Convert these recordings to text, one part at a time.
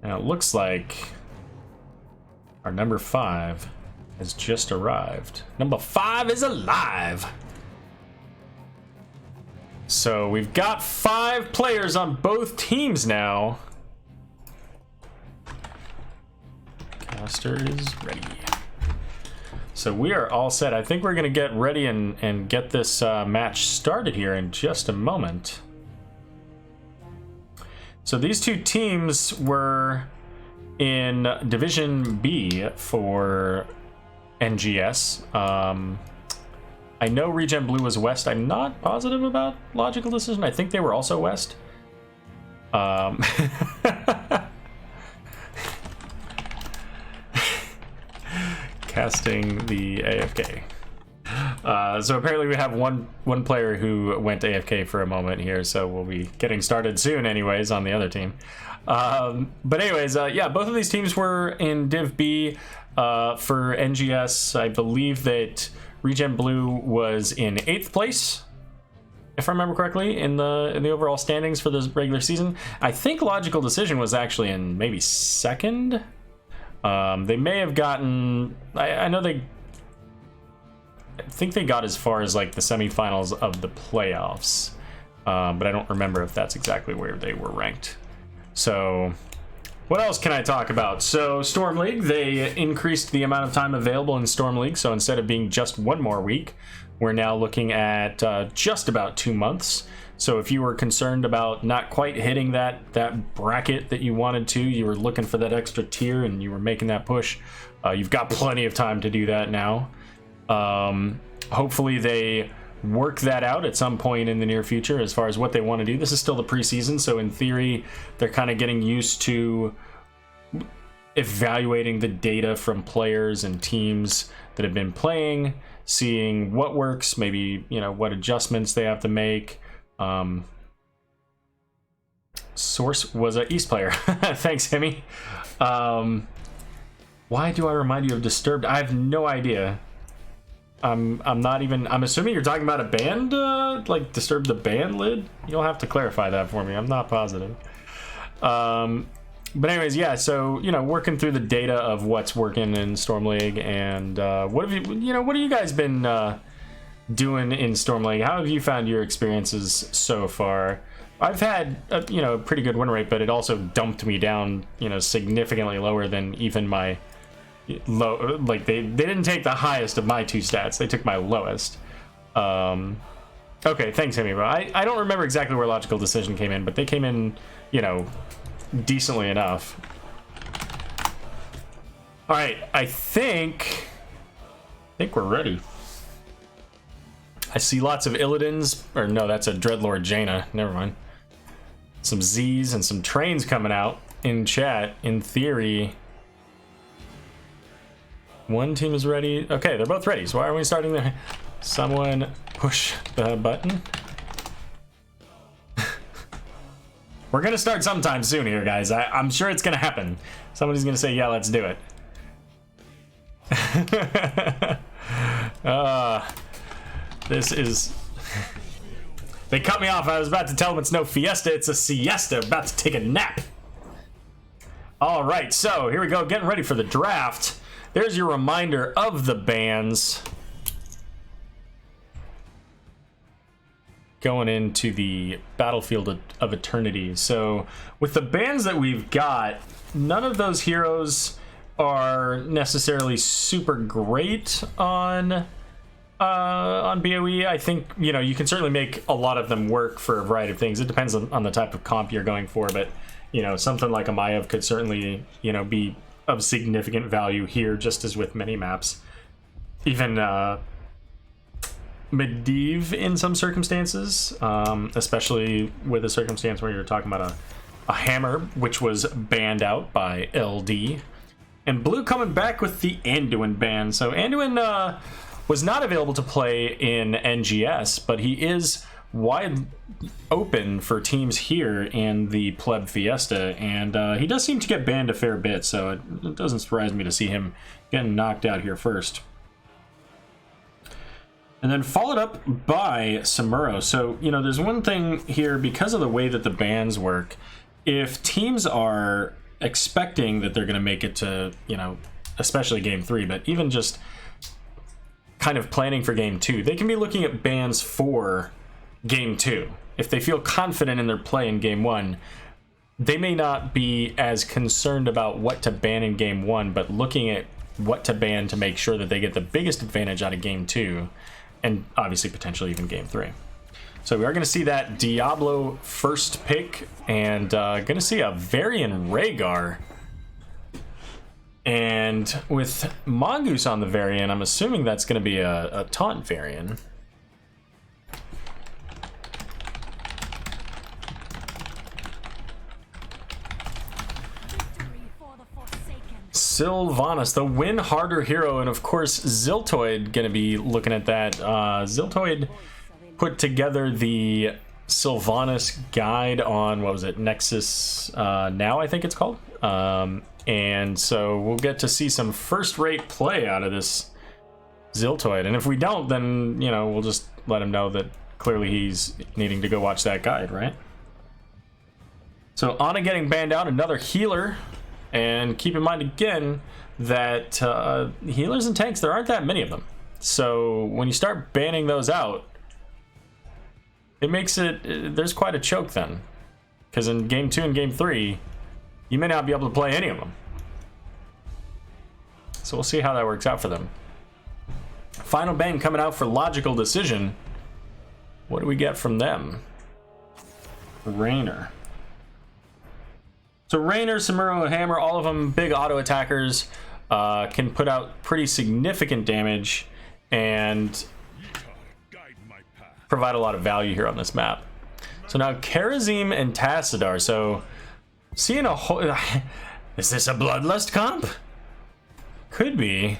And it looks like our number 5 has just arrived. Number 5 is alive. So we've got 5 players on both teams now. Caster is ready. So we are all set. I think we're going to get ready and get this match started here in just a moment. So these two teams were in Division B for NGS. I know ReGen Blue was West. I'm not positive about Logical Decision. I think they were also West. Casting the AFK. So apparently we have one player who went AFK for a moment here, so we'll be getting started soon anyways on the other team. But anyways, yeah, both of these teams were in Div B for NGS. I believe that ReGen Blue was in 8th place, if I remember correctly, in the overall standings for the regular season. I think Logical Decision was actually in maybe 2nd. They may have gotten, I think they got as far as like the semifinals of the playoffs, but I don't remember if that's exactly where they were ranked. So what else can I talk about? So Storm League, they increased the amount of time available in Storm League. So instead of being just 1 more week, we're now looking at just about 2 months. So if you were concerned about not quite hitting that bracket that you wanted to, you were looking for that extra tier and you were making that push, you've got plenty of time to do that now. Hopefully they work that out at some point in the near future as far as what they want to do. This is still the preseason, so in theory, they're kind of getting used to evaluating the data from players and teams that have been playing, seeing what works, maybe, you know, what adjustments they have to make. Source was an East player. Thanks, Hemi. Why do I remind you of Disturbed? I have no idea. I'm not even, I'm assuming you're talking about a band, like Disturbed the band lid? You'll have to clarify that for me. I'm not positive. But anyways, yeah, so, you know, working through the data of what's working in Storm League, and what have you guys been doing in Storm League? How have you found your experiences so far? I've had a, you know, a pretty good win rate, but it also dumped me down, you know, significantly lower than even my low. Like they didn't take the highest of my 2 stats, they took my lowest. Okay, thanks, Hemi, bro. I don't remember exactly where Logical Decision came in, but they came in, you know, decently enough. All right, I think we're ready. I see lots of Illidan's, or no, that's a Dreadlord Jaina. Never mind. Some Z's and some trains coming out in chat. In theory, one team is ready. Okay, they're both ready. So why are we starting there? Someone push the button. We're gonna start sometime soon here, guys. I'm sure it's gonna happen. Somebody's gonna say, yeah, let's do it. This is... They cut me off. I was about to tell them it's no fiesta, it's a siesta. About to take a nap. All right, so here we go, getting ready for the draft. There's your reminder of the bans. Going into the Battlefield of Eternity. So with the bans that we've got, none of those heroes are necessarily super great on BOE. I think, you know, you can certainly make a lot of them work for a variety of things. It depends on the type of comp you're going for, but, you know, something like a Maiev could certainly, you know, be of significant value here, just as with many maps. Even Medivh in some circumstances, especially with a circumstance where you're talking about a hammer, which was banned out by LD. And Blue coming back with the Anduin ban. So Anduin was not available to play in NGS, but he is wide open for teams here in the Pleb Fiesta, and he does seem to get banned a fair bit, so it doesn't surprise me to see him getting knocked out here first. And then followed up by Samuro. So, you know, there's one thing here, because of the way that the bans work, if teams are expecting that they're going to make it to, you know, especially game 3, but even just kind of planning for game 2, they can be looking at bans for game 2. If they feel confident in their play in game 1, they may not be as concerned about what to ban in game 1, but looking at what to ban to make sure that they get the biggest advantage out of game 2, and obviously potentially even game 3. So we are going to see that Diablo first pick, and going to see a Varian Rhaegar. And with Mongoose on the Varian, I'm assuming that's going to be a taunt Varian. Sylvanas, the win harder hero, and of course Ziltoid going to be looking at that. Ziltoid put together the Sylvanas guide on, what was it, Nexus Now, I think it's called. And so we'll get to see some first-rate play out of this Ziltoid. And if we don't, then, you know, we'll just let him know that clearly he's needing to go watch that guide, right? So Ana getting banned out, another healer. And keep in mind again that healers and tanks, there aren't that many of them. So when you start banning those out, it makes it, there's quite a choke then. Because in game 2 and game 3, you may not be able to play any of them. So we'll see how that works out for them. Final ban coming out for Logical Decision. What do we get from them? Raynor. So Raynor, Samuro, and Hammer, all of them big auto attackers, can put out pretty significant damage and provide a lot of value here on this map. So now Kharazim and Tassadar. So seeing a whole... Is this a Bloodlust comp? Could be.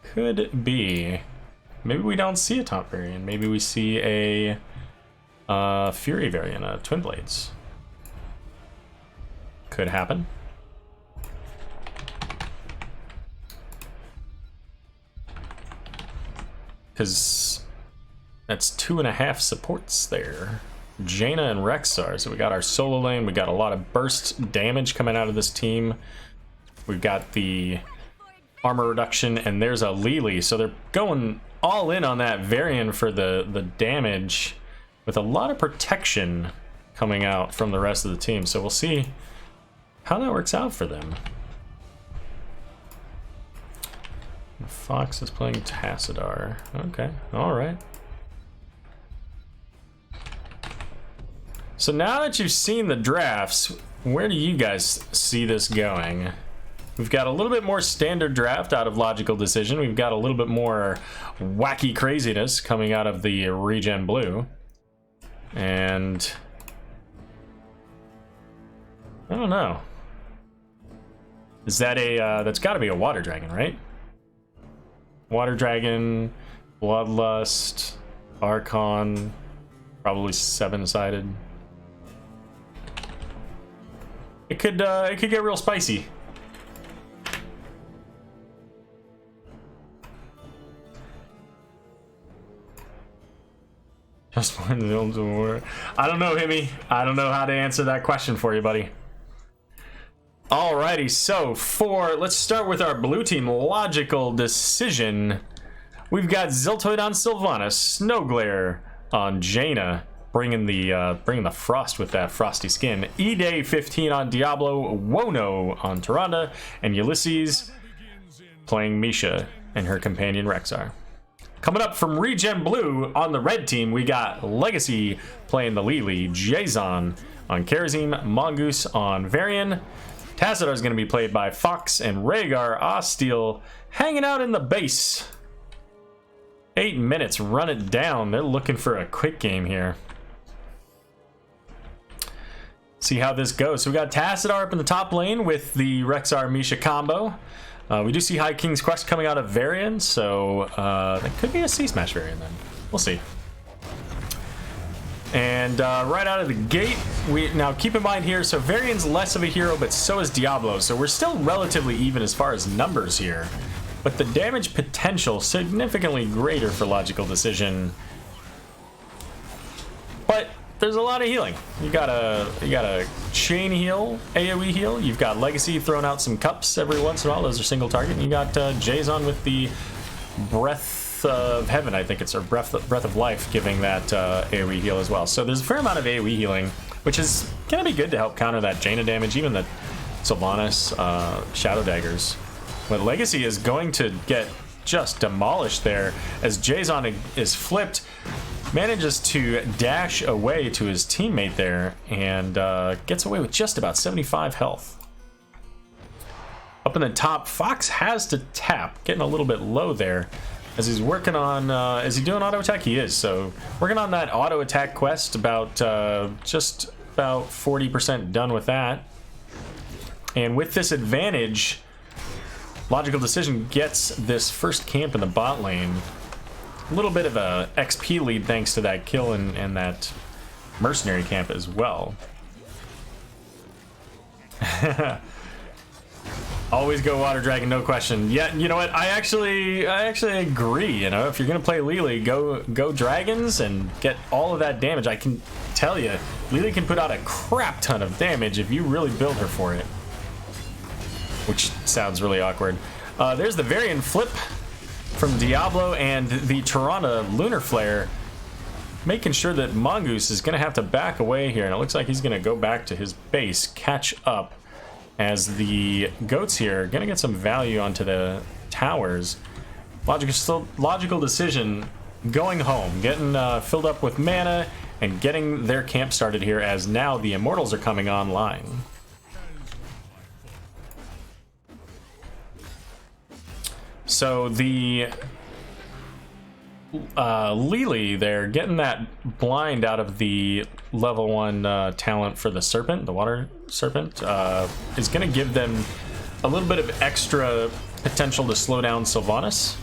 Could be. Maybe we don't see a top variant. Maybe we see a Fury variant, a Twin Blades. Could happen. Because that's 2.5 supports there. Jaina and Rexxar. So we got our solo lane. We got a lot of burst damage coming out of this team. We've got the armor reduction, and there's a Lili. So they're going all in on that variant for the damage, with a lot of protection coming out from the rest of the team. So we'll see how that works out for them. Fox is playing Tassadar. Okay, all right. So now that you've seen the drafts, where do you guys see this going? We've got a little bit more standard draft out of Logical Decision. We've got a little bit more wacky craziness coming out of the ReGen Blue. And I don't know. Is that a, that's gotta be a Water Dragon, right? Water Dragon, Bloodlust, Archon, probably 7-sided. It could get real spicy. Just one war. I don't know, Himmy. I don't know how to answer that question for you, buddy. Alrighty, so let's start with our blue team. Logical Decision. We've got Ziltoid on Sylvanas, Snowglare on Jaina, bringing the frost with that frosty skin. E-Day 15 on Diablo, Wono on Tyrande, and Ulysses playing Misha and her companion Rexxar. Coming up from ReGen Blue on the red team, we got Legacy playing the Lili, Jason on Kharazim, Mongoose on Varian. Tassadar is going to be played by Fox, and Rhaegar Osteel hanging out in the base. 8 minutes, run it down. They're looking for a quick game here. See how this goes. So we got Tassadar up in the top lane with the Rexxar Misha combo. We do see High King's Quest coming out of Varian, so that could be a C-Smash Varian then. We'll see. And right out of the gate, now keep in mind here, so Varian's less of a hero, but so is Diablo. So we're still relatively even as far as numbers here. But the damage potential significantly greater for Logical Decision. But there's a lot of healing. You got a chain heal, AoE heal. You've got Legacy throwing out some cups every once in a while. Those are single target. And you got Jason with the Breath of Heaven, I think it's, or Breath of Life, giving that AoE heal as well. So there's a fair amount of AoE healing, which is gonna be good to help counter that Jaina damage, even the Sylvanas Shadow Daggers. But Legacy is going to get just demolished there as Jason is flipped, manages to dash away to his teammate there, and gets away with just about 75 health. Up in the top, Fox has to tap, getting a little bit low there as he's working on, is he doing auto attack? He is, so working on that auto attack quest, about just about 40% done with that. And with this advantage, Logical Decision gets this first camp in the bot lane. A little bit of a XP lead thanks to that kill and that mercenary camp as well. Always go Water Dragon, no question. Yeah, you know what? I actually agree. You know, if you're gonna play Lily, go dragons and get all of that damage. I can tell you, Lily can put out a crap ton of damage if you really build her for it. Which sounds really awkward. There's the Varian flip from Diablo and the Tirana Lunar Flare, making sure that Mongoose is gonna have to back away here, and it looks like he's gonna go back to his base, catch up, as the goats here are gonna get some value onto the towers. Logical Decision going home, getting filled up with mana, and getting their camp started here as now the Immortals are coming online. So the Lily there, getting that blind out of the level 1 talent for the Serpent, the Water Serpent, is going to give them a little bit of extra potential to slow down Sylvanas,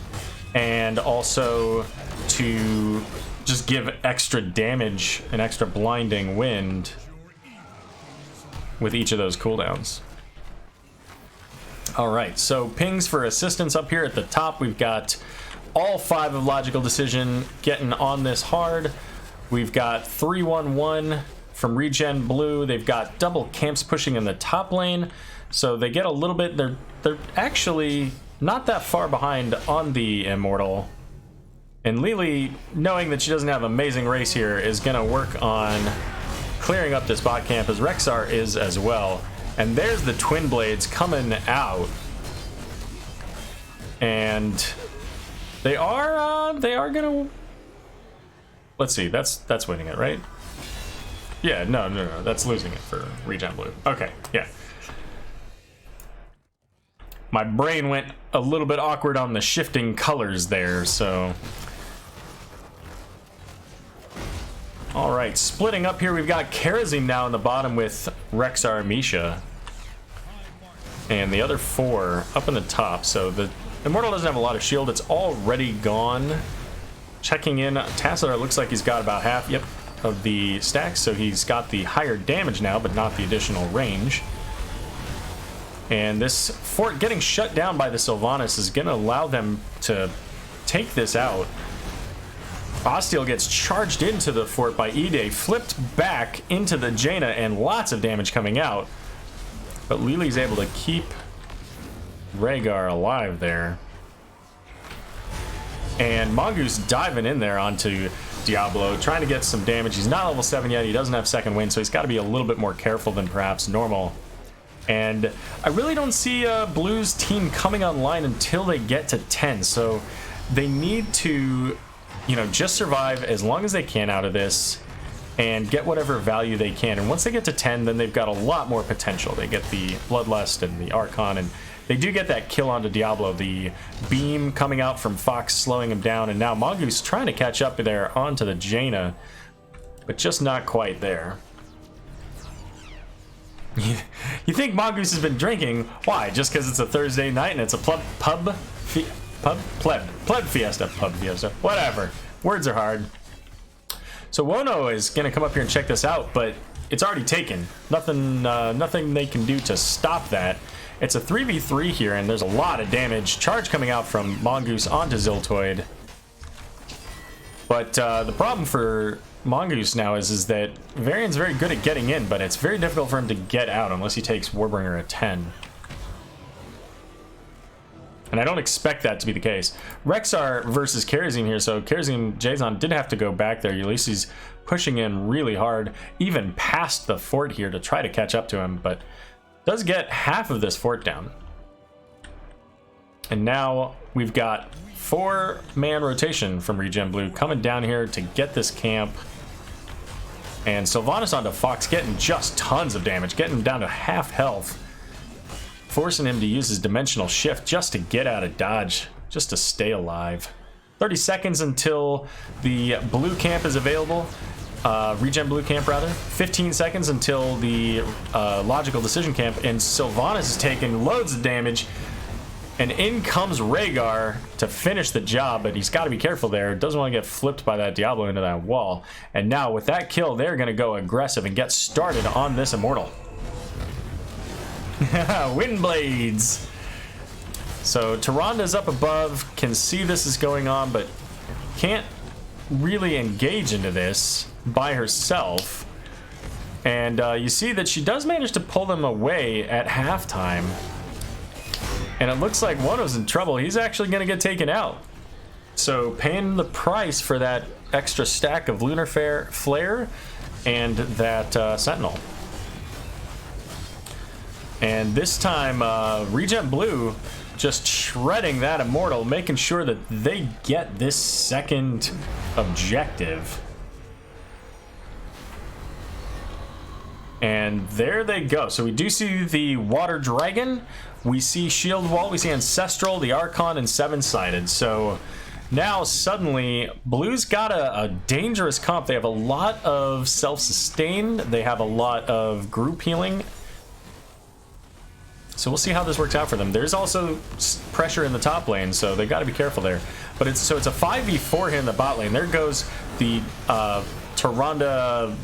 and also to just give extra damage and extra blinding wind with each of those cooldowns. Alright, so pings for assistance up here at the top. We've got all 5 of Logical Decision getting on this hard. We've got 3-1-1 from ReGen Blue. They've got double camps pushing in the top lane, so they get a little bit, they're actually not that far behind on the Immortal. And Lily, knowing that she doesn't have amazing race here, is gonna work on clearing up this bot camp, as Rexar is as well. And there's the Twin Blades coming out, and they are gonna, let's see, that's winning it, right? Yeah, no, that's losing it for ReGen Blue. Okay, yeah. My brain went a little bit awkward on the shifting colors there, so. All right, splitting up here, we've got Karazim now in the bottom with Rexar and Misha. And the other 4 up in the top. So the Immortal doesn't have a lot of shield. It's already gone. Checking in, Tassadar looks like he's got about half, yep, of the stacks. So he's got the higher damage now, but not the additional range. And this fort getting shut down by the Sylvanas is going to allow them to take this out. Ostiel gets charged into the fort by Ide, flipped back into the Jaina, and lots of damage coming out. But Lily's able to keep Rhaegar alive there. And Mongoose diving in there onto Diablo, trying to get some damage. He's not level 7 yet, he doesn't have second wind, so he's got to be a little bit more careful than perhaps normal. And I really don't see Blue's team coming online until they get to 10, so they need to, you know, just survive as long as they can out of this and get whatever value they can. And once they get to 10, then they've got a lot more potential. They get the Bloodlust and the Archon, and they do get that kill onto Diablo. The beam coming out from Fox slowing him down, and now Mongoose trying to catch up there onto the Jaina, but just not quite there. You think Mongoose has been drinking? Why? Just because it's a Thursday night and it's a pleb fiesta, whatever. Words are hard. So Wono is gonna come up here and check this out, but it's already taken. Nothing they can do to stop that. It's a 3v3 here, and there's a lot of damage. Charge coming out from Mongoose onto Ziltoid. But the problem for Mongoose now is that Varian's very good at getting in, but it's very difficult for him to get out unless he takes Warbringer at 10. And I don't expect that to be the case. Rexar versus Kerosene here, so Kerosene Jason did have to go back there. Ulysses pushing in really hard, even past the fort here to try to catch up to him, but does get half of this fort down. And now we've got 4-man rotation from ReGen Blue coming down here to get this camp. And Sylvanas onto Fox, getting just tons of damage, getting him down to half health, forcing him to use his dimensional shift just to get out of dodge, just to stay alive. 30 seconds until the blue camp is available. ReGen Blue camp, rather. 15 seconds until the logical decision camp, and Sylvanas is taking loads of damage. And in comes Rhaegar to finish the job, but he's got to be careful there. Doesn't want to get flipped by that Diablo into that wall. And now with that kill, they're going to go aggressive and get started on this Immortal. Windblades! So Tyranda's up above, can see this is going on, but can't really engage into this by herself. And you see that she does manage to pull them away at halftime. And it looks like Wono's in trouble. He's actually going to get taken out. So paying the price for that extra stack of Lunar Flare and that Sentinel. And this time, ReGen Blue just shredding that Immortal, making sure that they get this second objective. And there they go. So we do see the Water Dragon, we see Shield Wall, we see Ancestral, the Archon, and 7-sided. So now suddenly Blue's got a dangerous comp. They have a lot of self-sustain, they have a lot of group healing. So we'll see how this works out for them. There's also pressure in the top lane, so they got to be careful there. But it's a 5v4 here in the bot lane. There goes the Tyrande,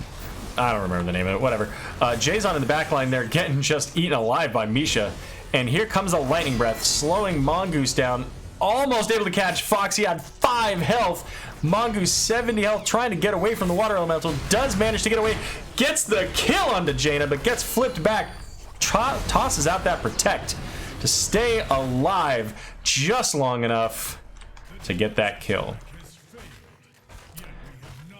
I don't remember the name of it, whatever. Jason in the back line there, getting just eaten alive by Misha. And here comes the Lightning Breath, slowing Mongoose down. Almost able to catch Fox. He had 5 health. Mongoose 70 health, trying to get away from the Water Elemental. Does manage to get away. Gets the kill onto Jaina, but gets flipped back. Tosses out that Protect to stay alive just long enough to get that kill.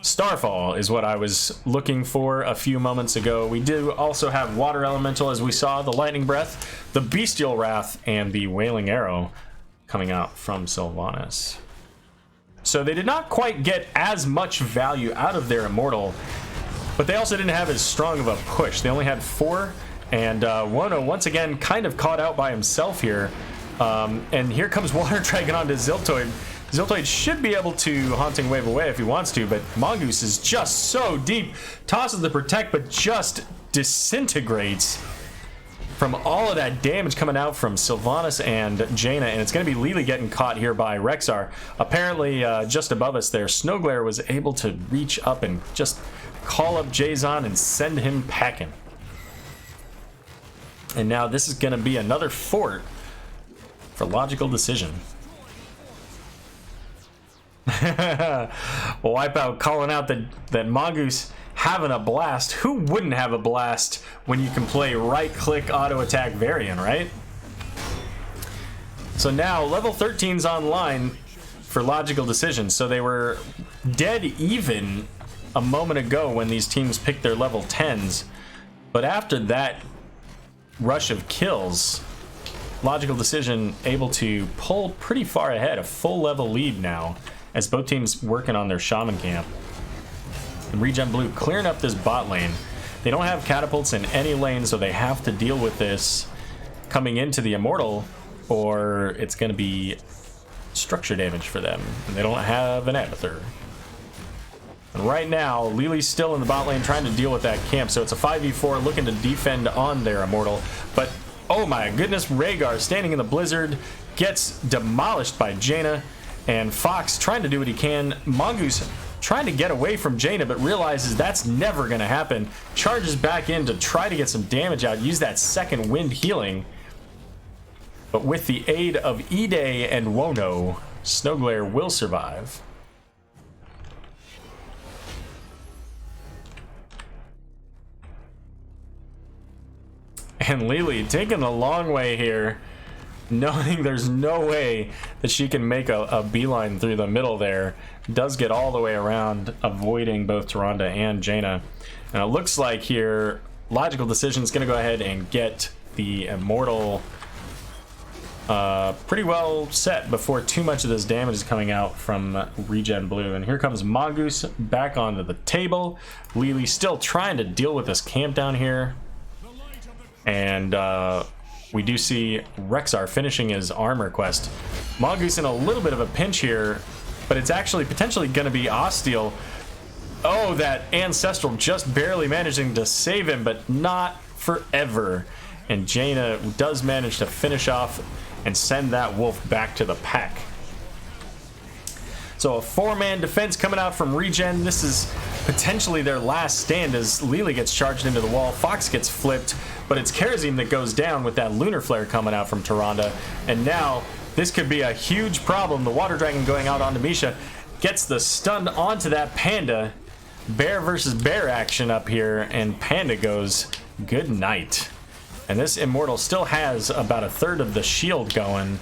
Starfall is what I was looking for a few moments ago. We do also have Water Elemental, as we saw, the Lightning Breath, the Bestial Wrath, and the Wailing Arrow coming out from Sylvanas. So they did not quite get as much value out of their Immortal, but they also didn't have as strong of a push. They only had 4. And Wono, once again, kind of caught out by himself here. And here comes Water Dragon onto Ziltoid. Ziltoid should be able to Haunting Wave away if he wants to, but Mongoose is just so deep. Tosses the Protect, but just disintegrates from all of that damage coming out from Sylvanas and Jaina. And it's going to be Lili getting caught here by Rexar. Apparently, just above us there, Snowglare was able to reach up and just call up Jason and send him packing. And now this is going to be another fort for logical decision. Wipeout calling out that Mongoose having a blast. Who wouldn't have a blast when you can play right-click auto-attack Varian, right? So now level 13's online for logical decision. So they were dead even a moment ago when these teams picked their level 10s. But after that rush of kills, logical decision able to pull pretty far ahead, a full level lead now, as both teams working on their shaman camp. And ReGen Blue clearing up this bot lane. They don't have catapults in any lane, so they have to deal with this coming into the Immortal, or it's going to be structure damage for them, and they don't have an Abathur. And right now, Lili's still in the bot lane trying to deal with that camp, so it's a 5v4 looking to defend on their Immortal. But, oh my goodness, Rhaegar standing in the blizzard gets demolished by Jaina, and Fox trying to do what he can. Mongoose trying to get away from Jaina, but realizes that's never going to happen. Charges back in to try to get some damage out, use that second wind healing. But with the aid of Ide and Wono, Snowglare will survive. And Lily taking the long way here, knowing there's no way that she can make a beeline through the middle there. Does get all the way around, avoiding both Tyrande and Jaina. And it looks like here, Logical Decision is going to go ahead and get the Immortal pretty well set before too much of this damage is coming out from ReGen Blue. And here comes Mongoose back onto the table. Lily still trying to deal with this camp down here. And we do see Rexar finishing his armor quest. Mongoose in a little bit of a pinch here, but it's actually potentially going to be Osteel. Oh, that Ancestral just barely managing to save him, but not forever. And Jaina does manage to finish off and send that wolf back to the pack. So a 4-man defense coming out from ReGen. This is potentially their last stand as Lily gets charged into the wall. Fox gets flipped, but it's Kharazim that goes down with that Lunar Flare coming out from Tyrande. And now this could be a huge problem. The Water Dragon going out onto Misha gets the stun onto that Panda. Bear versus bear action up here, and Panda goes good night. And this Immortal still has about a third of the shield going.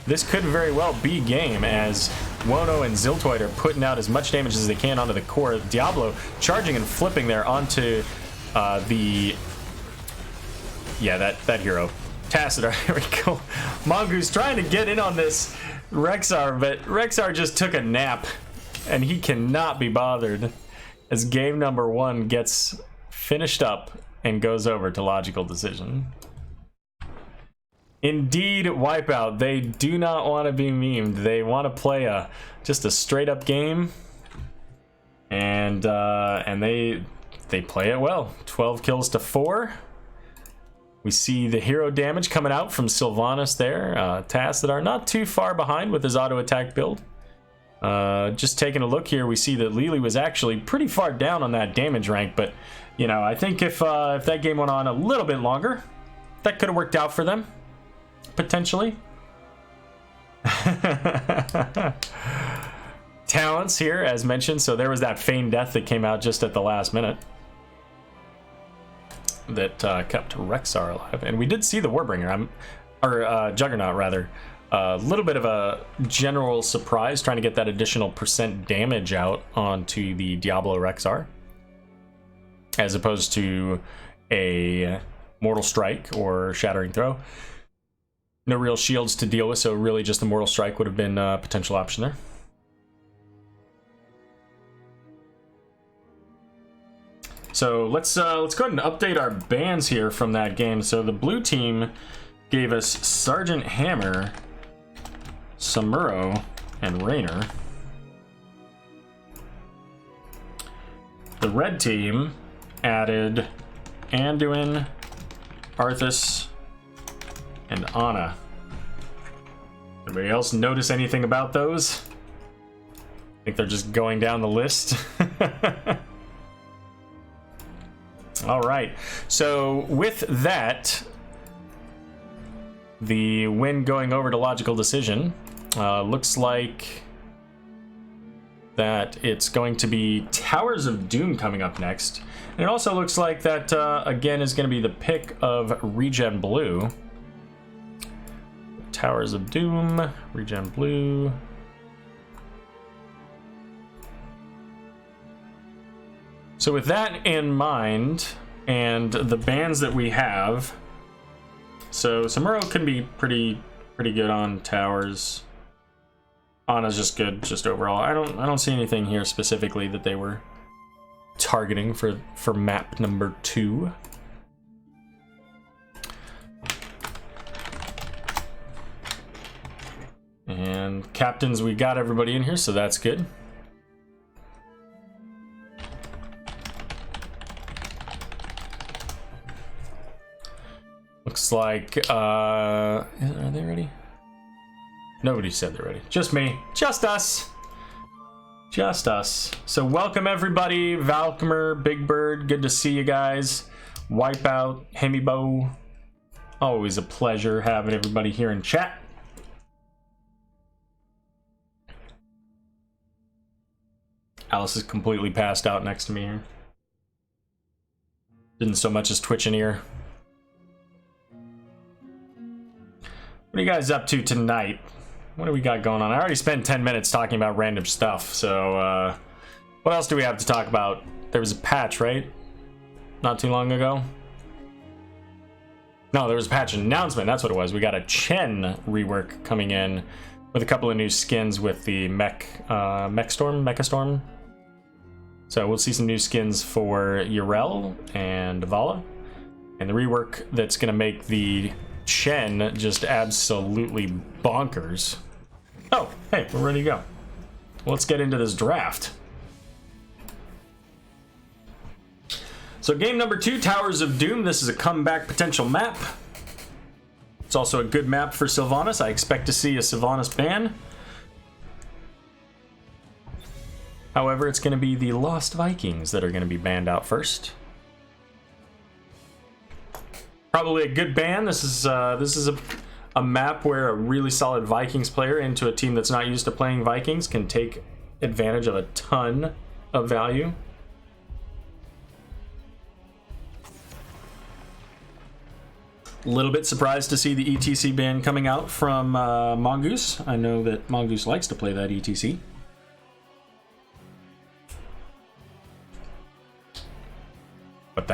This could very well be game as Wono and Ziltoid are putting out as much damage as they can onto the core. Diablo charging and flipping there onto that hero. Tassadar, here we go. Mongoose trying to get in on this Rexar, but Rexar just took a nap and he cannot be bothered as game number 1 gets finished up and goes over to Logical Decision. Indeed, Wipeout. They do not want to be memed. They want to play just a straight up game, and they play it well. 12 kills to 4. We see the hero damage coming out from Sylvanas there. Tasks that are not too far behind with his auto attack build. Just taking a look here, we see that Lily was actually pretty far down on that damage rank, but you know, I think if that game went on a little bit longer, that could have worked out for them, potentially. Talents here, as mentioned, so there was that feigned death that came out just at the last minute that kept Rexar alive, and we did see the Warbringer, Juggernaut rather. A little bit of a general surprise trying to get that additional % damage out onto the Diablo Rexar, as opposed to a Mortal Strike or Shattering Throw. No real shields to deal with, so really just the Mortal Strike would have been a potential option there. So let's go ahead and update our bans here from that game. So the blue team gave us Sergeant Hammer, Samuro, and Raynor. The red team added Anduin, Arthas, and Ana. Anybody else notice anything about those? I think they're just going down the list. All right, so with that, the win going over to Logical Decision, looks like that it's going to be Towers of Doom coming up next. And it also looks like that, again, is going to be the pick of ReGen Blue. Towers of Doom, ReGen Blue. So with that in mind, and the bans that we have, so Samuro can be pretty good on towers. Ana's just good, just overall. I don't see anything here specifically that they were targeting for map number 2. And captains, we got everybody in here, so that's good. Looks like, are they ready? Nobody said they're ready. Just me. Just us. Just us. So welcome everybody. Valkymer, Big Bird, good to see you guys. Wipeout, Hemibo. Always a pleasure having everybody here in chat. Alice is completely passed out next to me here. Didn't so much as twitch an ear. What are you guys up to tonight? What do we got going on? I already spent 10 minutes talking about random stuff, so what else do we have to talk about? There was a patch, right? Not too long ago? No, there was a patch announcement. That's what it was. We got a Chen rework coming in with a couple of new skins with the Mechastorm. So we'll see some new skins for Urel and Vala. And the rework that's going to make the Chen just absolutely bonkers. Oh, hey, we're ready to go. Let's get into this draft. So game number 2, Towers of Doom. This is a comeback potential map. It's also a good map for Sylvanas. I expect to see a Sylvanas ban. However, it's going to be the Lost Vikings that are going to be banned out first. Probably a good ban. This is a map where a really solid Vikings player into a team that's not used to playing Vikings can take advantage of a ton of value. A little bit surprised to see the ETC ban coming out from Mongoose. I know that Mongoose likes to play that ETC. But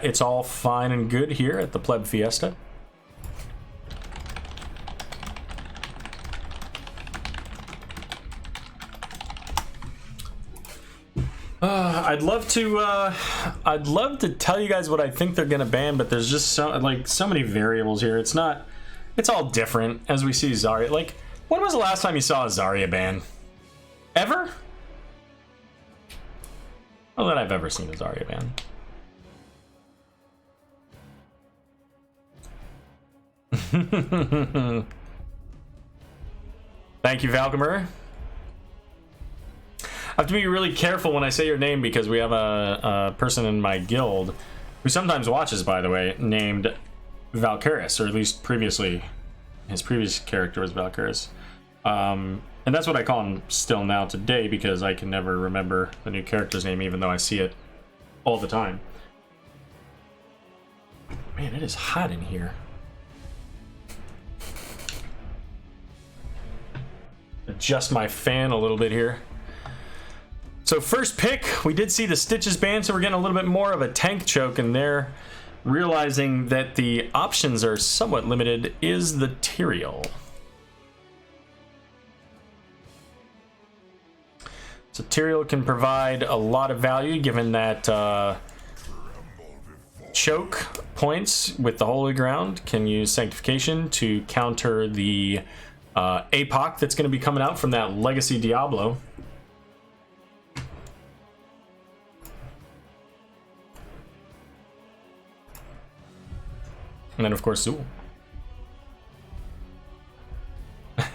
it's all fine and good here at the Pleb Fiesta. I'd love to tell you guys what I think they're gonna ban, but there's just so many variables here. It's all different as we see Zarya. Like, when was the last time you saw a Zarya ban? Ever? Not that I've ever seen a Zarya ban. Thank you, Valgamer. I have to be really careful when I say your name because we have a person in my guild who sometimes watches, by the way, named Valkyris, or at least previously, his previous character was Valkyris. And that's what I call him still now today because I can never remember the new character's name even though I see it all the time. Man, it is hot in here. Adjust my fan a little bit here. So first pick, we did see the Stitches ban, so we're getting a little bit more of a tank choke in there. Realizing that the options are somewhat limited is the Tyrael. So Tyrael can provide a lot of value given that choke points with the Holy Ground. Can use Sanctification to counter the APOC that's going to be coming out from that Legacy Diablo. And then, of course, Zool.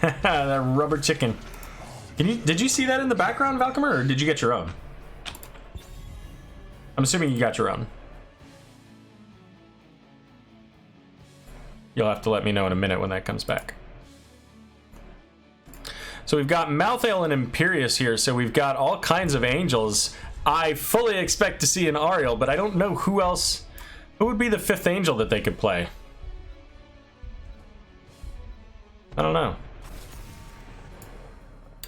That rubber chicken. Did you see that in the background, Valkymer, or did you get your own? I'm assuming you got your own. You'll have to let me know in a minute when that comes back. So we've got Malthael and Imperius here, so we've got all kinds of angels. I fully expect to see an Ariel, but I don't know who else... Who would be the 5th angel that they could play? I don't know.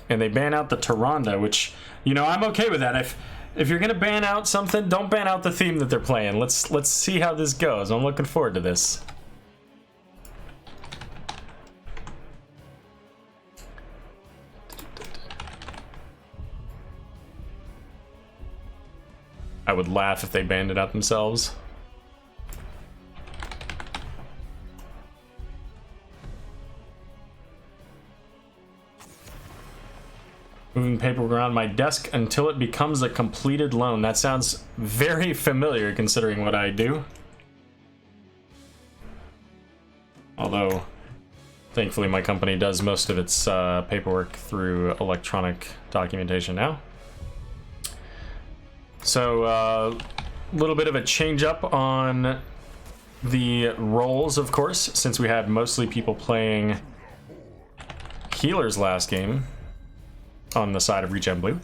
And they ban out the Tyrande, which, you know, I'm okay with that. If you're gonna ban out something, don't ban out the theme that they're playing. Let's see how this goes. I'm looking forward to this. I would laugh if they banned it out themselves. Moving paperwork around my desk until it becomes a completed loan. That sounds very familiar considering what I do. Although, thankfully my company does most of its paperwork through electronic documentation now. So, a little bit of a change up on the roles, of course, since we had mostly people playing healers last game. On the side of ReGen Blue.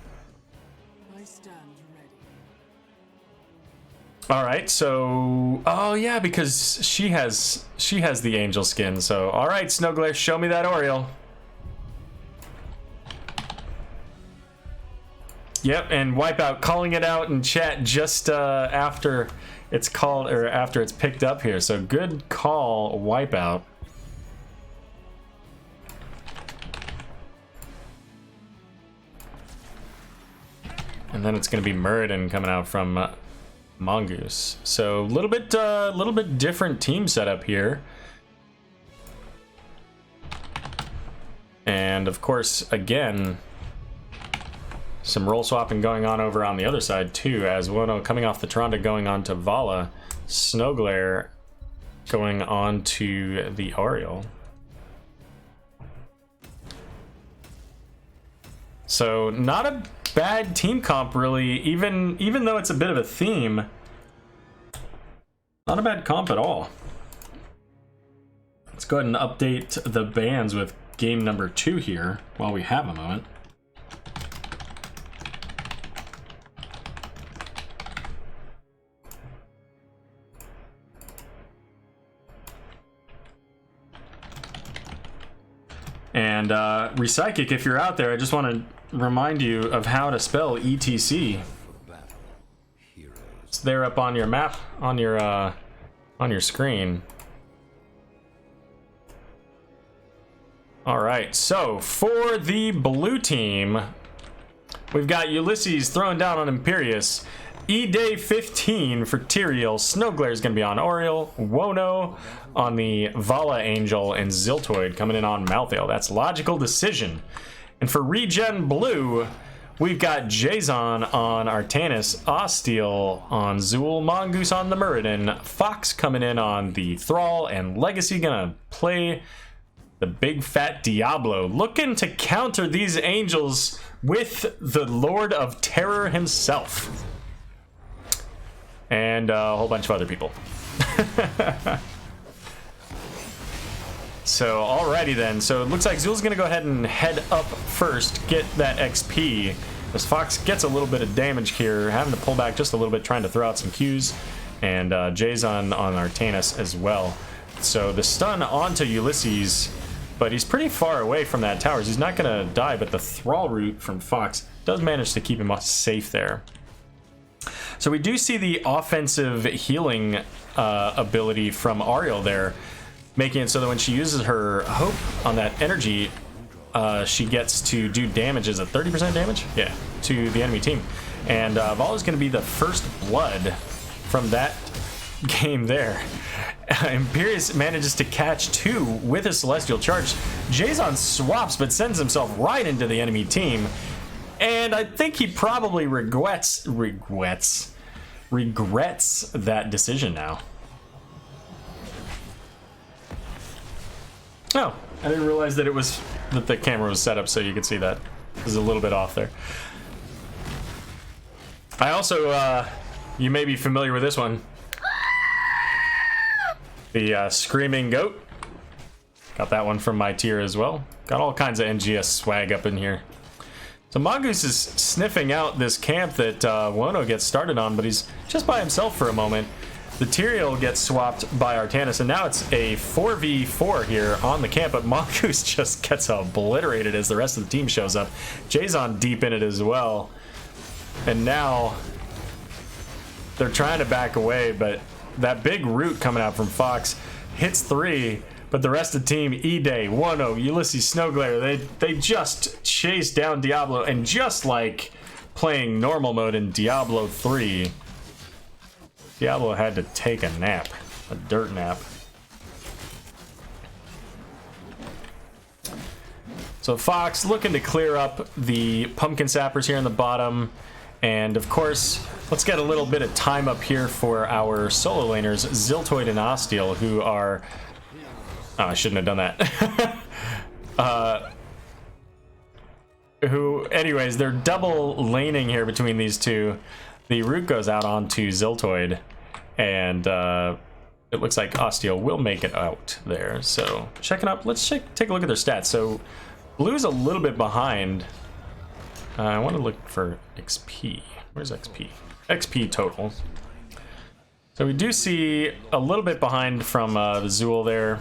All right, so oh yeah, because she has the angel skin. So all right, Snowglare, show me that Oriole. Yep, and Wipeout calling it out in chat just after it's called, or after it's picked up here. So good call, Wipeout. And then it's going to be Muradin coming out from Mongoose. So a little bit different team setup here. And of course, again, some role swapping going on over on the other side too, as Wono coming off the Tyrande going on to Vala, Snowglare going on to the Oriole. So not a bad team comp really, even though it's a bit of a theme. Not a bad comp at all. Let's go ahead and update the bans with game number 2 here while we have a moment. And Repsychic, if you're out there, I just want to remind you of how to spell ETC. It's there up on your map, on your screen. All right, so for the blue team, we've got Ulysses throwing down on Imperius. E-Day 15 for Tyrael. Snowglare is going to be on Oriole. Wono on the Vala Angel, and Ziltoid coming in on Malthael. That's logical decision. And for ReGen Blue, we've got Jason on Artanis, Osteal on Zool, Mongoose on the Muradin, Fox coming in on the Thrall, and Legacy gonna play the big fat Diablo, looking to counter these angels with the Lord of Terror himself. And a whole bunch of other people. So, alrighty then. So, it looks like Zool's going to go ahead and head up first, get that XP. As Fox gets a little bit of damage here, having to pull back just a little bit, trying to throw out some Qs. And Jason on Artanis as well. So, the stun onto Ulysses, but he's pretty far away from that towers. He's not going to die, but the Thrall root from Fox does manage to keep him safe there. So we do see the offensive healing ability from Ariel there, making it so that when she uses her Hope on that energy, she gets to do damage. Is it 30% damage? Yeah, to the enemy team. And Vala's going to be the first blood from that game there. Imperius manages to catch 2 with a Celestial Charge. Jason swaps, but sends himself right into the enemy team. And I think he probably regrets that decision now. Oh, I didn't realize that that the camera was set up so you could see that. It was a little bit off there. I also, you may be familiar with this one. The Screaming Goat. Got that one from my tier as well. Got all kinds of NGS swag up in here. So Mongoose is sniffing out this camp that Wono gets started on, but he's just by himself for a moment. The Tyrael gets swapped by Artanis, and now it's a 4v4 here on the camp, but Mongoose just gets obliterated as the rest of the team shows up. Jason deep in it as well. And now they're trying to back away, but that big root coming out from Fox hits 3. But the rest of the team, E-Day, Wono, Ulysses, Snowglare, they just chase down Diablo, and just like playing normal mode in Diablo 3, Diablo had to take a nap, a dirt nap. So Fox looking to clear up the Pumpkin Sappers here in the bottom, and of course, let's get a little bit of time up here for our solo laners, Ziltoid and Osteal, who are... Oh, I shouldn't have done that. Anyways, they're double laning here between these two. The root goes out onto Ziltoid, and it looks like Osteal will make it out there. So, checking up, let's take a look at their stats. So, Blue's a little bit behind. I want to look for XP. Where's XP? XP total. So we do see a little bit behind from the Zool there.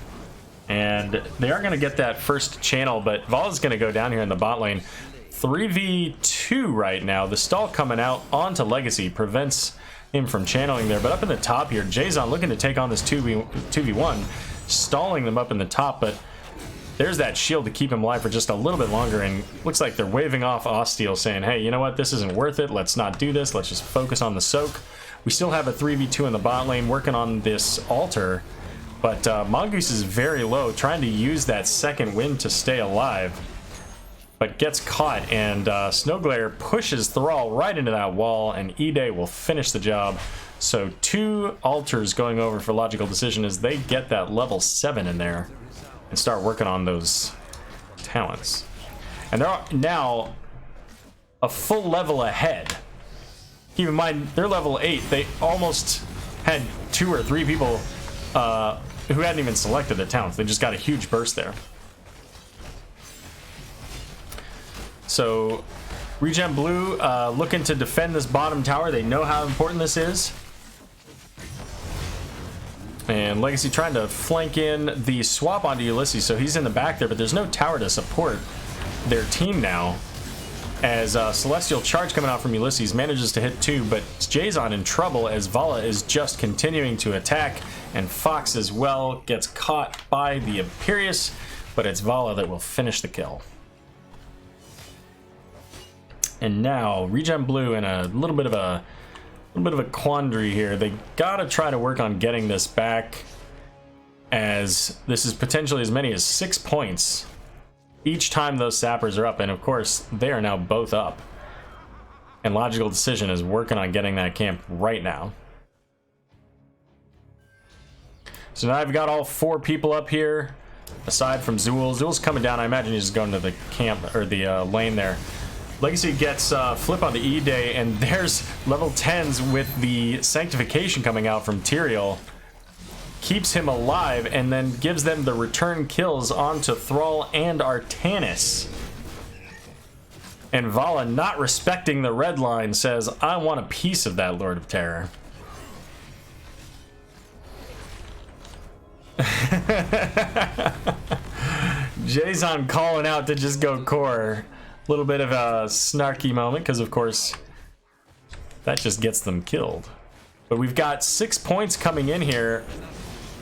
And they are going to get that first channel, but Vala's going to go down here in the bot lane. 3v2 right now. The stall coming out onto Legacy prevents him from channeling there. But up in the top here, Jason looking to take on this 2v1, stalling them up in the top, but there's that shield to keep him alive for just a little bit longer, and looks like they're waving off Osteal saying, hey, you know what, this isn't worth it, let's not do this, let's just focus on the soak. We still have a 3v2 in the bot lane working on this altar, but Mongoose is very low, trying to use that second wind to stay alive, but gets caught, and Snowglare pushes Thrall right into that wall, and E-Day will finish the job. So 2 altars going over for Logical Decision as they get that level 7 in there and start working on those talents. And they're now a full level ahead. Keep in mind, they're level 8. They almost had 2 or 3 people who hadn't even selected their talents. They just got a huge burst there. So ReGen Blue looking to defend this bottom tower. They know how important this is. And Legacy trying to flank in the swap onto Ulysses, so he's in the back there, but there's no tower to support their team now. As Celestial Charge coming out from Ulysses manages to hit 2, but Jason in trouble as Vala is just continuing to attack, and Fox as well gets caught by the Imperious, but it's Vala that will finish the kill. And now ReGen Blue in a little bit of a quandary here. They gotta try to work on getting this back, as this is potentially as many as 6 points each time those sappers are up, and of course they are now both up, and Logical Decision is working on getting that camp right now. So now I've got all 4 people up here aside from Zool. Zool's coming down. I imagine he's just going to the camp or the lane there. Legacy gets flip on the E-Day, and there's level 10s with the Sanctification coming out from Tyrael. Keeps him alive, and then gives them the return kills onto Thrall and Artanis. And Vala, not respecting the red line, says, I want a piece of that Lord of Terror. Jason calling out to just go core. Little bit of a snarky moment, because of course that just gets them killed. But we've got 6 points coming in here.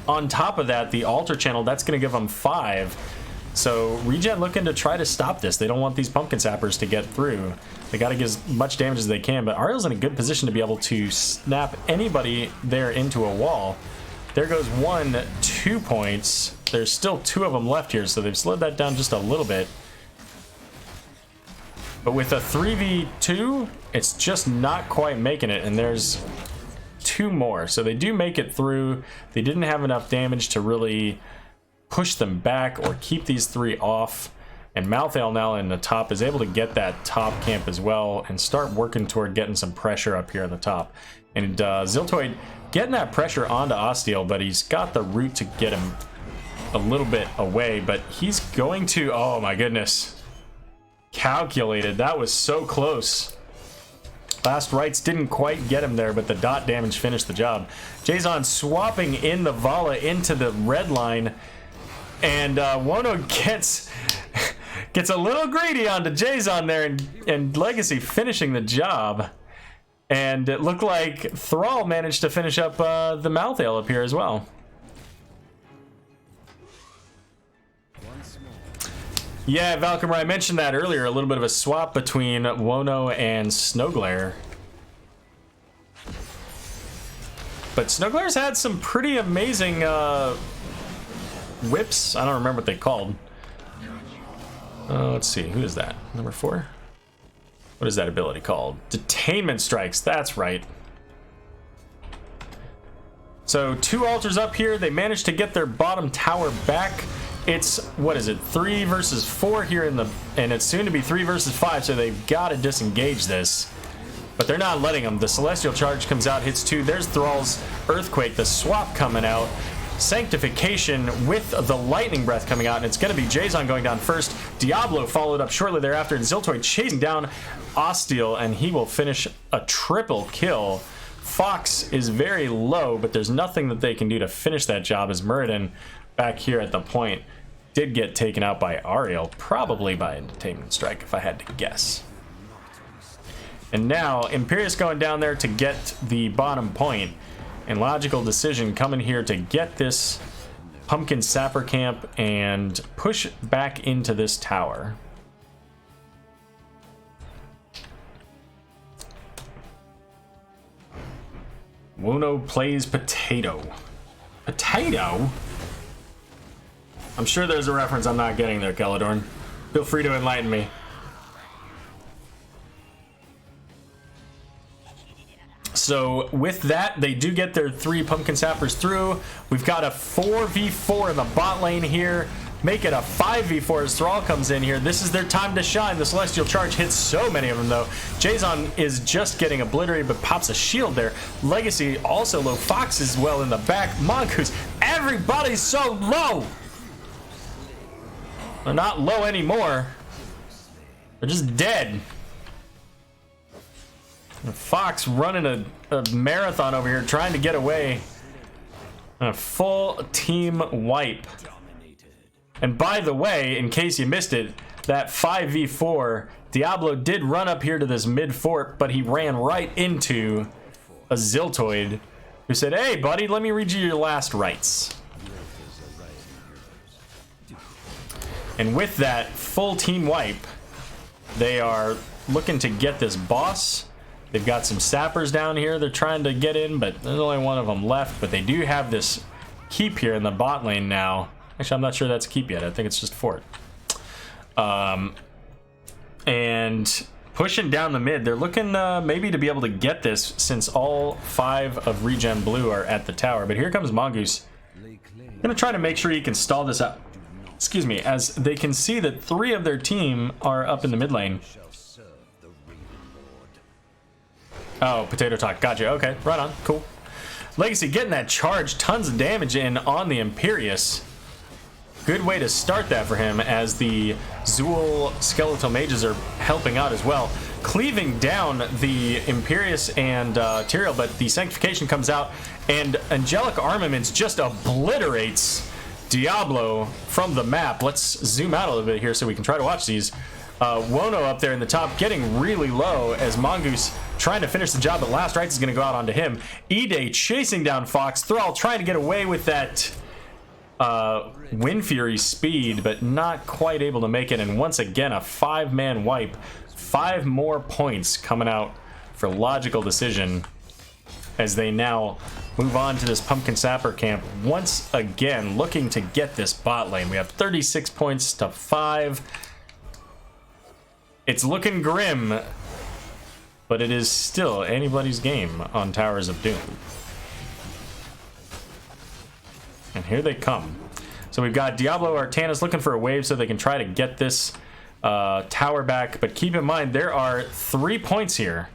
On top of that, the altar channel, that's going to give them 5. So ReGen looking to try to stop this. They don't want these pumpkin sappers to get through. They got to get as much damage as they can, but Ariel's in a good position to be able to snap anybody there into a wall. There goes 1, 2 points. There's still 2 of them left here, so they've slowed that down just a little bit. But with a 3v2, it's just not quite making it, and there's 2 more. So they do make it through. They didn't have enough damage to really push them back or keep these 3 off. And Malthael now in the top is able to get that top camp as well and start working toward getting some pressure up here at the top. And Ziltoid getting that pressure onto Osteal, but he's got the route to get him a little bit away. But he's going to, oh my goodness. Calculated. That was so close. Last rites didn't quite get him there, but the dot damage finished the job. Jason swapping in the Vala into the red line, and Wono gets a little greedy onto Jason there, and Legacy finishing the job. And it looked like Thrall managed to finish up the Malthael up here as well. Yeah, Valkyrie, I mentioned that earlier, a little bit of a swap between Wono and Snowglare. But Snowglare's had some pretty amazing whips. I don't remember what they called. Let's see, who is that? Number 4? What is that ability called? Detainment Strikes, that's right. So 2 altars up here. They managed to get their bottom tower back. It's, what is it, 3 versus 4 here in the, and it's soon to be 3 versus 5, so they've got to disengage this. But they're not letting them. The Celestial Charge comes out, hits 2. There's Thrall's Earthquake, the swap coming out. Sanctification with the Lightning Breath coming out, and it's going to be Jason going down first. Diablo followed up shortly thereafter, and Ziltoid chasing down Osteal, and he will finish a triple kill Fox is very low, but there's nothing that they can do to finish that job, as Muradin back here at the point did get taken out by Ariel, probably by Entertainment Strike if I had to guess. And now Imperius going down there to get the bottom point, and Logical Decision coming here to get this Pumpkin Sapper camp and push back into this tower. Wuno plays Potato. Potato? I'm sure there's a reference I'm not getting there, Keladorn. Feel free to enlighten me. So with that, they do get their 3 Pumpkin Sappers through. We've got a 4v4 in the bot lane here. Make it a 5v4 as Thrall comes in here. This is their time to shine. The Celestial Charge hits so many of them, though. Jason is just getting obliterated, but pops a shield there. Legacy also low. Fox is well in the back. Mongoose. Everybody's so low. They're not low anymore. They're just dead. And Fox running a marathon over here, trying to get away. A full team wipe. And by the way, in case you missed it, that 5v4, Diablo did run up here to this mid fort, but he ran right into a Ziltoid who said, "Hey, buddy, let me read you your last rites." And with that full team wipe, they are looking to get this boss. They've got some sappers down here they're trying to get in, but there's only one of them left. But they do have this keep here in the bot lane now. Actually, I'm not sure that's a keep yet. I think it's just fort. And pushing down the mid, they're looking maybe to be able to get this, since all 5 of ReGen Blue are at the tower. But here comes Mongoose. Gonna try to make sure he can stall this out. Excuse me, as they can see that 3 of their team are up in the mid lane. Oh, Potato Talk, gotcha. Okay, right on, cool. Legacy getting that charge, tons of damage in on the Imperius. Good way to start that for him, as the Zool Skeletal Mages are helping out as well. Cleaving down the Imperius and Tyrael, but the Sanctification comes out, and Angelic Armaments just obliterates Diablo from the map. Let's zoom out a little bit here so we can try to watch these. Wono up there in the top getting really low, as Mongoose trying to finish the job, but last rites is going to go out onto him. E-Day chasing down Fox. Thrall trying to get away with that Wind Fury speed, but not quite able to make it. And once again, a 5-man wipe. 5 more points coming out for Logical Decision, as they now move on to this Pumpkin Sapper camp. Once again, looking to get this bot lane. We have 36 points to 5. It's looking grim, but it is still anybody's game on Towers of Doom. And here they come. So we've got Diablo Artanis looking for a wave so they can try to get this tower back. But keep in mind, there are 3 points here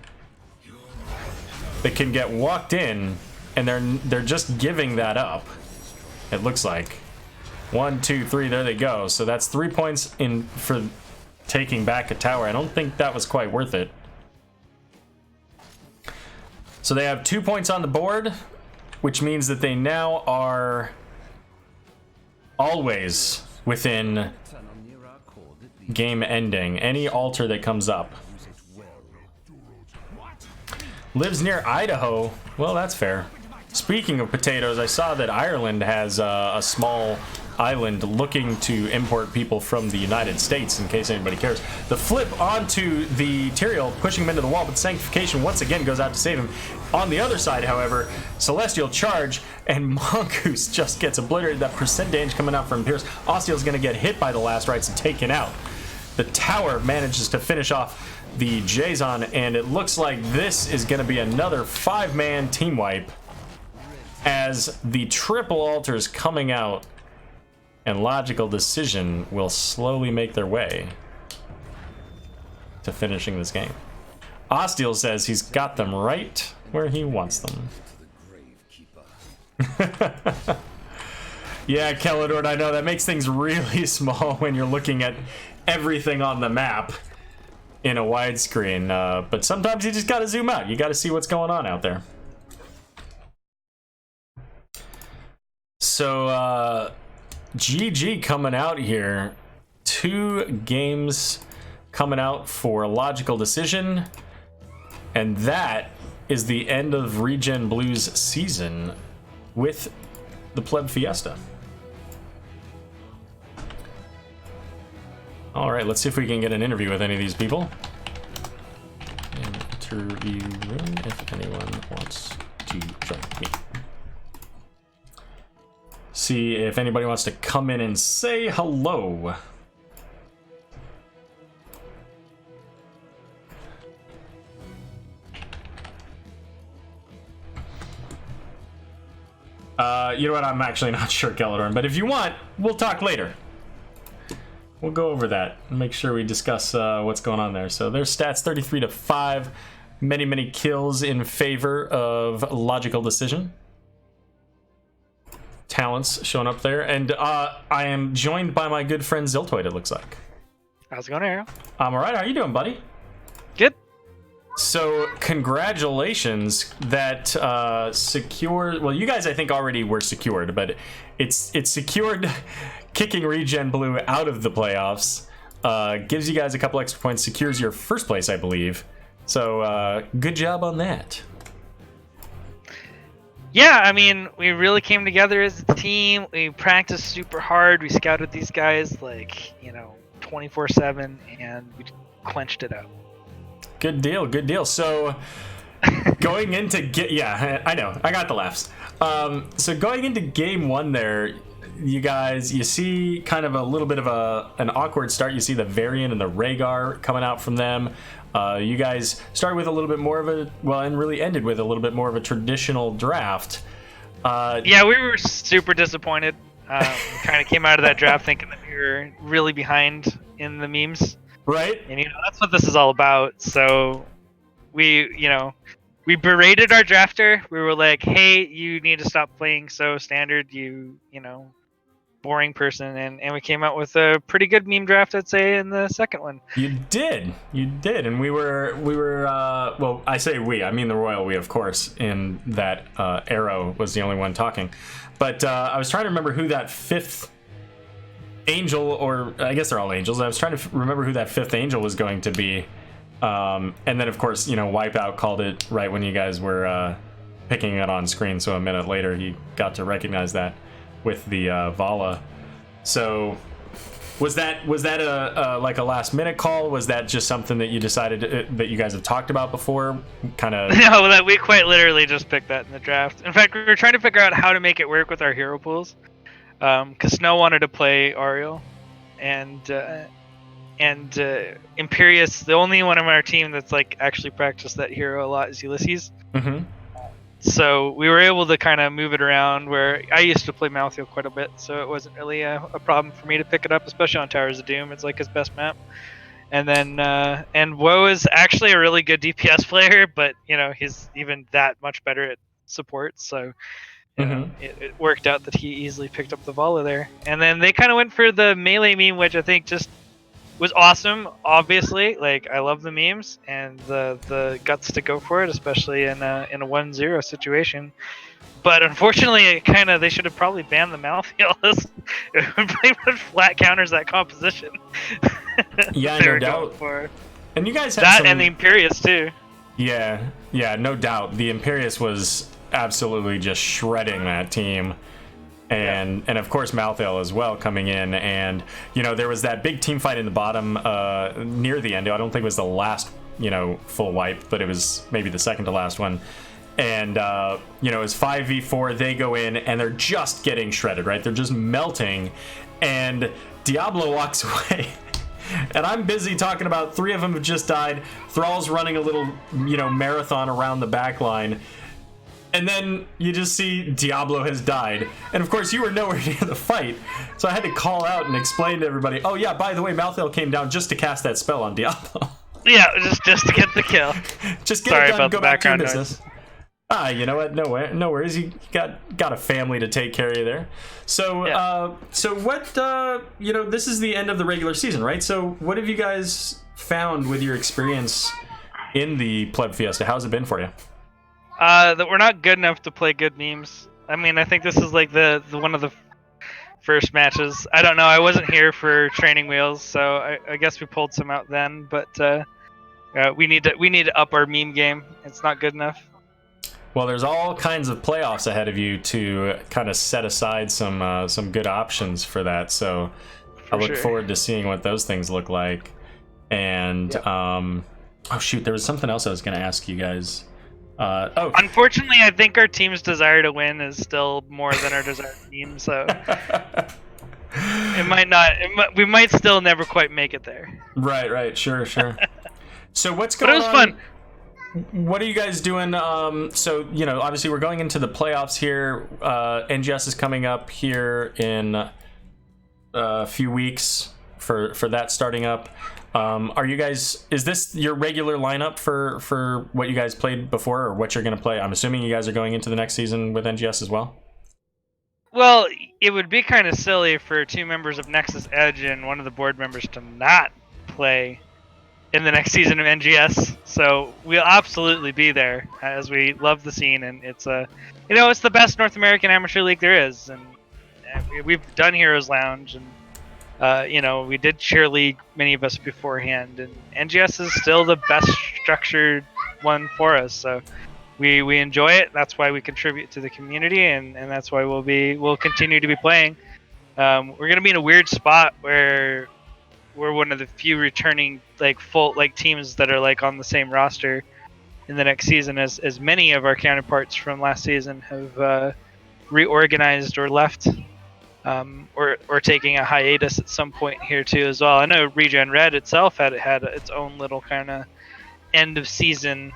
that can get walked in, and they're just giving that up. It looks like 1, 2, 3. There they go. So that's 3 points in for taking back a tower. I don't think that was quite worth it. So they have 2 points on the board, which means that they now are always within game ending. Any altar that comes up. Lives near Idaho. Well, that's fair. Speaking of potatoes, I saw that Ireland has a small island looking to import people from the United States, in case anybody cares. The flip onto the Tyrael, pushing him into the wall, but Sanctification once again goes out to save him. On the other side, however, Celestial Charge, and Mongoose just gets obliterated. That percent damage coming out from Pierce. Ostiel's going to get hit by the last rites and taken out. The tower manages to finish off the Jason, and it looks like this is going to be another 5-man team wipe, as the triple altars coming out, and Logical Decision will slowly make their way to finishing this game. Ostiel says he's got them right where he wants them. Yeah, Keladorn, I know that makes things really small when you're looking at everything on the map in a widescreen, but sometimes you just gotta zoom out. You gotta see what's going on out there. So GG coming out here. 2 games coming out for Logical Decision. And that is the end of ReGen Blue's season with the Pleb Fiesta. All right, let's see if we can get an interview with any of these people. Interview room if anyone wants to join me. See if anybody wants to come in and say hello. You know what? I'm actually not sure, Keladorn, but if you want, we'll talk later. We'll go over that and make sure we discuss what's going on there. So their stats 33-5. Many kills in favor of Logical Decision. Talents showing up there. And I am joined by my good friend Ziltoid, it looks like. How's it going, Arrow? I'm all right. How are you doing, buddy? Good. So congratulations that secured. Well, you guys I think already were secured, but it's secured kicking ReGen Blue out of the playoffs. Gives you guys a couple extra points, secures your first place, I believe. So good job on that. Yeah, I mean, we really came together as a team. We practiced super hard. We scouted these guys like, 24/7, and we clenched it out. Good deal, good deal. So going into yeah, I know, I got the laughs. So going into game 1 there, you see kind of a little bit of an awkward start. You see the Varian and the Rhaegar coming out from them. You guys started with a little bit more of and really ended with a little bit more of a traditional draft. Yeah, we were super disappointed. Kind of came out of that draft thinking that we were really behind in the memes. Right. And that's what this is all about. So we berated our drafter. We were like, "Hey, you need to stop playing so standard, you boring person." And we came out with a pretty good meme draft, I'd say, in the second one. You did. And we were well, I say we, I mean the royal we, of course, in that Arrow was the only one talking. But I was trying to remember who that 5th angel, or I guess they're all angels. I was trying to remember who that 5th angel was going to be. And then, of course, Wipeout called it right when you guys were picking it on screen. So a minute later, he got to recognize that with the Vala. So was that a like a last minute call? Was that just something that you decided that you guys have talked about before? Kind of. No, that we quite literally just picked that in the draft. In fact, we were trying to figure out how to make it work with our hero pools. Because Snow wanted to play Ariel, and Imperious, the only one on our team that's like actually practiced that hero a lot is Ulysses. Mm-hmm. So we were able to kind of move it around. Where I used to play Malthael quite a bit, so it wasn't really a problem for me to pick it up, especially on Towers of Doom. It's like his best map. And then and Woe is actually a really good DPS player, but he's even that much better at support. So. It worked out that he easily picked up the Vala there. And then they kind of went for the melee meme, which I think just was awesome, obviously. Like, I love the memes and the guts to go for it, especially in a 1-0 situation. But unfortunately, they should have probably banned the Malthael. It pretty much flat counters that composition. Yeah, no doubt. And you guys had that and the Imperious, too. Yeah, no doubt. The Imperious was absolutely just shredding that team, and of course Malthael as well coming in, and there was that big team fight in the bottom near the end. I don't think it was the last full wipe, but it was maybe the second to last one, and it was 5v4. They go in and they're just getting shredded, right? They're just melting, and Diablo walks away. And I'm busy talking about 3 of them have just died. Thrall's running a little marathon around the back line. And then you just see Diablo has died. And of course, you were nowhere near the fight. So I had to call out and explain to everybody, oh yeah, by the way, Malthael came down just to cast that spell on Diablo. Yeah, just to get the kill. Just get it done and go back to your business. You know what? No worries. You got a family to take care of you there. So, yeah. So what? This is the end of the regular season, right? So, what have you guys found with your experience in the Pleb Fiesta? How's it been for you? That we're not good enough to play good memes. I mean, I think this is like the one of the first matches. I don't know. I wasn't here for training wheels, so I guess we pulled some out then. But we need to up our meme game. It's not good enough. Well, there's all kinds of playoffs ahead of you to kind of set aside some good options for that. So I look forward to seeing what those things look like. And oh shoot, there was something else I was going to ask you guys. Unfortunately, I think our team's desire to win is still more than our desire to team. So it might not. We might still never quite make it there. Right. Sure. So what's going on? But it was fun. What are you guys doing? So, obviously we're going into the playoffs here. NGS is coming up here in a few weeks for that starting up. Are you guys, is this your regular lineup for what you guys played before, or what you're going to play? I'm assuming you guys are going into the next season with NGS as well? Well, it would be kind of silly for two members of Nexus Edge and one of the board members to not play in the next season of NGS, so we'll absolutely be there, as we love the scene, and it's it's the best North American amateur league there is, and we've done Heroes Lounge, and we did Cheer League, many of us beforehand, and NGS is still the best structured one for us, so we enjoy it. That's why we contribute to the community, and that's why we'll continue to be playing. We're gonna be in a weird spot where we're one of the few returning full teams that are on the same roster in the next season, as many of our counterparts from last season have reorganized or left, or taking a hiatus at some point here too as well. I know ReGen Red itself had its own little kind of end of season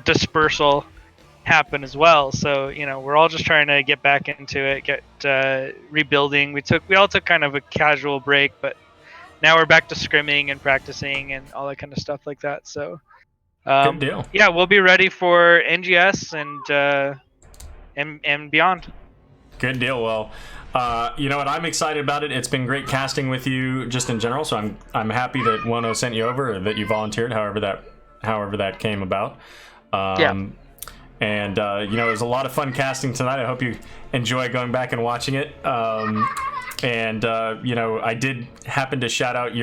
dispersal happen as well. So we're all just trying to get back into it, get rebuilding. We all took kind of a casual break, but now we're back to scrimming and practicing and all that kind of stuff like that. So, good deal. Yeah, we'll be ready for NGS and beyond. Good deal. Well, you know what? I'm excited about it. It's been great casting with you just in general. So I'm happy that Wono sent you over, or that you volunteered, however that came about. And it was a lot of fun casting tonight. I hope you enjoy going back and watching it. And I did happen to shout out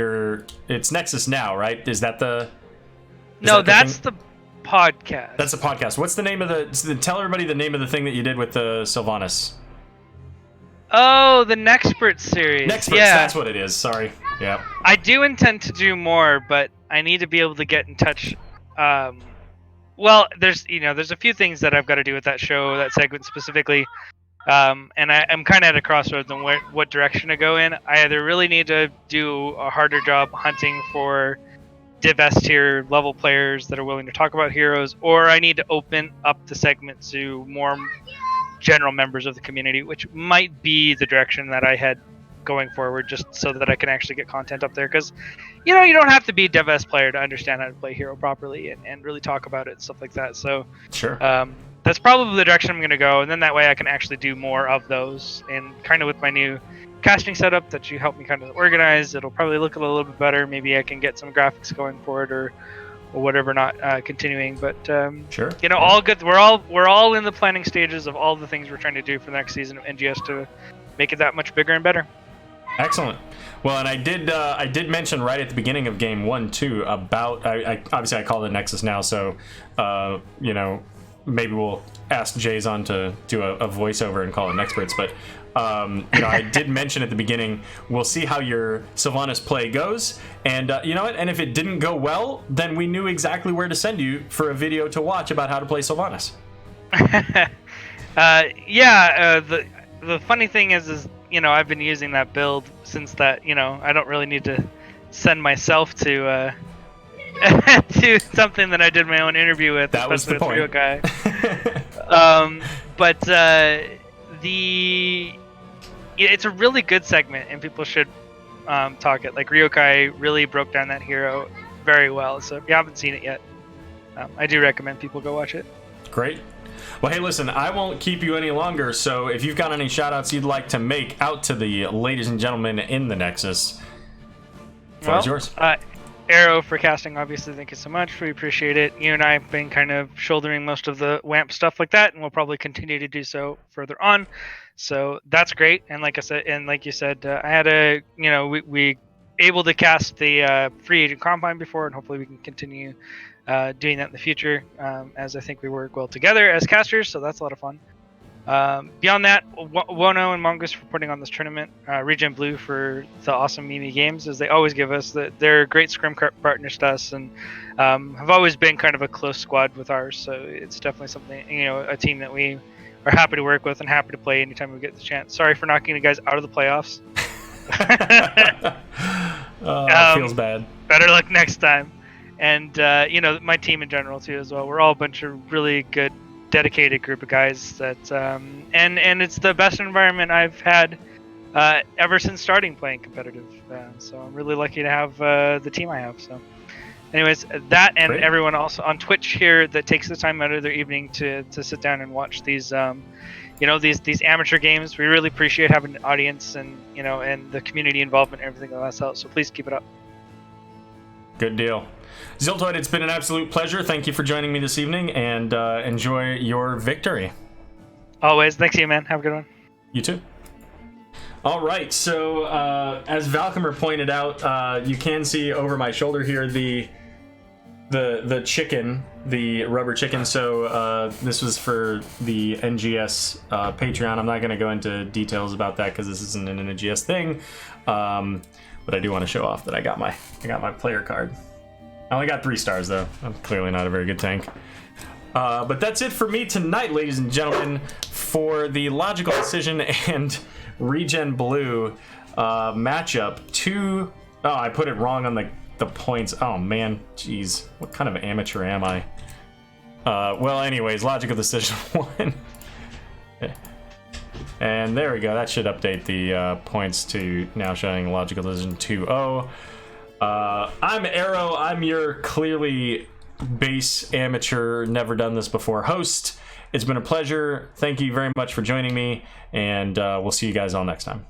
it's Nexus Now, right? Is that the? That's the podcast. That's the podcast. What's the name of tell everybody the name of the thing that you did with the Sylvanas. Oh, the Nexpert series. Nexperts, yeah. That's what it is. Sorry. Yeah. I do intend to do more, but I need to be able to get in touch. Well, there's a few things that I've got to do with that show, that segment specifically. And I'm kind of at a crossroads on what direction to go in. I either really need to do a harder job hunting for Div S tier level players that are willing to talk about heroes, or I need to open up the segment to more general members of the community, which might be the direction that I had going forward, just so that I can actually get content up there. Because you don't have to be a Div S player to understand how to play hero properly and really talk about it and stuff like that. So sure. That's probably the direction I'm going to go, and then that way I can actually do more of those. And kind of with my new casting setup that you helped me kind of organize, it'll probably look a little bit better. Maybe I can get some graphics going for it, or whatever, not continuing. But sure. All good. We're all in the planning stages of all the things we're trying to do for the next season of NGS to make it that much bigger and better. Excellent. Well, and I did mention right at the beginning of game 1 too about I obviously I call it Nexus Now, so maybe we'll ask Jason to do a voiceover and call it Nexperts. But I did mention at the beginning, we'll see how your Sylvanas play goes, and you know what? And if it didn't go well, then we knew exactly where to send you for a video to watch about how to play Sylvanas. The funny thing is I've been using that build since that. I don't really need to send myself to to something that I did my own interview with. That was the point. Real guy. But it's a really good segment, and people should talk it. Like Ryokai really broke down that hero very well. So if you haven't seen it yet, I do recommend people go watch it. Great. Well, hey, listen, I won't keep you any longer. So if you've got any shout-outs you'd like to make out to the ladies and gentlemen in the Nexus, the floor is yours. Arrow for casting, obviously, thank you so much. We appreciate it. You and I have been kind of shouldering most of the WAMP stuff like that, and we'll probably continue to do so further on. So that's great. And like I said, and like you said, I had we able to cast the free agent combine before, and hopefully we can continue doing that in the future, as I think we work well together as casters. So that's a lot of fun. Beyond that, Wono and Mongoose for putting on this tournament, ReGen Blue for the awesome Mimi games, as they always give us. They're great scrim partners to us, and have always been kind of a close squad with ours. So it's definitely something, a team that we are happy to work with and happy to play anytime we get the chance. Sorry for knocking you guys out of the playoffs. Feels bad. Better luck next time. And my team in general too as well. We're all a bunch of really good, dedicated group of guys that and it's the best environment I've had ever since starting playing competitive. So I'm really lucky to have the team I have. So anyways, that and Great. Everyone else on Twitch here that takes the time out of their evening to sit down and watch these these amateur games. We really appreciate having an audience and and the community involvement and everything like that. So please keep it up. Good deal. Ziltoid, it's been an absolute pleasure. Thank you for joining me this evening, and enjoy your victory. Always. Thanks, you, man. Have a good one. You too. All right, so as Valkymer pointed out, you can see over my shoulder here the chicken, the rubber chicken. So this was for the NGS Patreon. I'm not going to go into details about that because this isn't an NGS thing, but I do want to show off that I got my player card. I only got 3 stars though. I'm clearly not a very good tank. But that's it for me tonight, ladies and gentlemen, for the Logical Decision and ReGen Blue matchup. Oh, I put it wrong on the points. Oh man, jeez, what kind of amateur am I? Well, anyways, Logical Decision 1. And there we go. That should update the points to now showing Logical Decision 2-0. I'm Arrow. I'm your clearly base amateur, never done this before host. It's been a pleasure. Thank you very much for joining me, and we'll see you guys all next time.